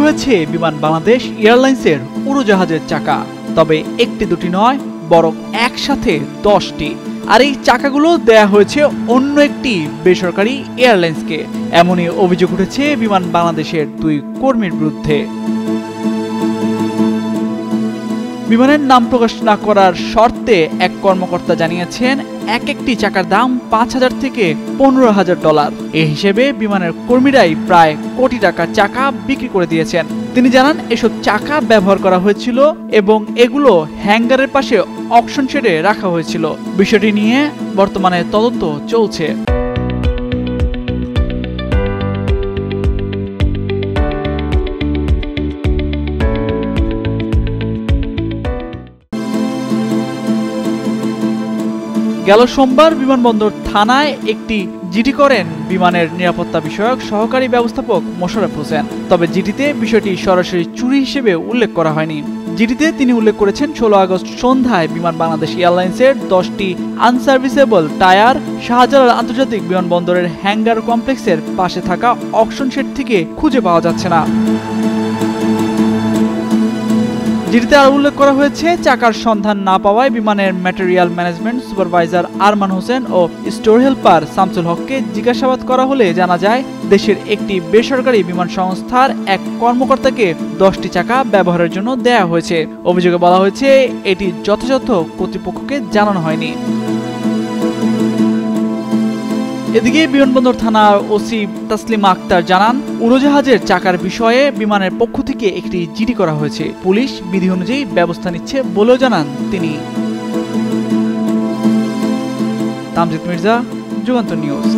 হয়েছে বিমান বাংলাদেশ এয়ারলাইন্সের উড়োজাহাজের চাকা, তবে একটি দুটি নয় বরং একসাথে 10টি। আর এই চাকাগুলো দেয়া হয়েছে অন্য একটি বেসরকারি এয়ারলাইন্সকে। এমনই অভিযোগ উঠেছে বিমান বাংলাদেশের 2 কর্মীর বিরুদ্ধে। বিমানের নাম প্রকাশ না করার শর্তে এক কর্মকর্তা জানিয়েছেন, একটি চাকার দাম $5,000 থেকে $15,000। এই হিসেবে বিমানের কর্মীরাই প্রায় কোটি টাকার চাকা বিক্রি করে দিয়েছেন। তিনি জানান, এসব চাকা ব্যবহার করা হয়েছিল এবং এগুলো হ্যাঙ্গারের পাশে অকশন শেডে রাখা হয়েছিল। বিষয়টি নিয়ে বর্তমানে তদন্ত চলছে। গেল সোমবার বিমানবন্দর থানায় একটি জিডি করেন বিমানের নিরাপত্তা বিষয়ক সহকারী ব্যবস্থাপক মোশাররফ হোসেন। তবে জিডিতে বিষয়টি সরাসরি চুরি হিসেবে উল্লেখ করা হয়নি। জিডিতে তিনি উল্লেখ করেছেন, 16 আগস্ট সন্ধ্যায় বিমান বাংলাদেশ এয়ারলাইন্সের 10টি আনসার্ভিসেবল টায়ার শাহজালাল আন্তর্জাতিক বিমানবন্দরের হ্যাঙ্গার কমপ্লেক্সের পাশে থাকা অকশন শেড থেকে খুঁজে পাওয়া যাচ্ছে না। জিডিতে আর উল্লেখ করা হয়েছে, চাকার সন্ধান না পাওয়ায় বিমানের material management supervisor Arman Hossain ও স্টোর হেল্পার শামসুল হককে জিজ্ঞাসাবাদ করা হলে জানা যায়, দেশের একটি বেসরকারি বিমান সংস্থার এক কর্মকর্তাকে 10টি চাকা ব্যবহারের জন্য দেয়া হয়েছে। অভিযোগে বলা হয়েছে, এটি যথাযথ কর্তৃপক্ষকে জানানো হয়নি। এদিকে বিমানবন্দর থানার ওসি তাসলিমা আক্তার জানান, উড়োজাহাজের চাকার বিষয়ে বিমানের পক্ষ থেকে একটি জিডি করা হয়েছে। পুলিশ বিধি অনুযায়ী ব্যবস্থা নিচ্ছে বলেও জানান তিনি। তামজিদ মির্জা, যুগান্তর নিউজ।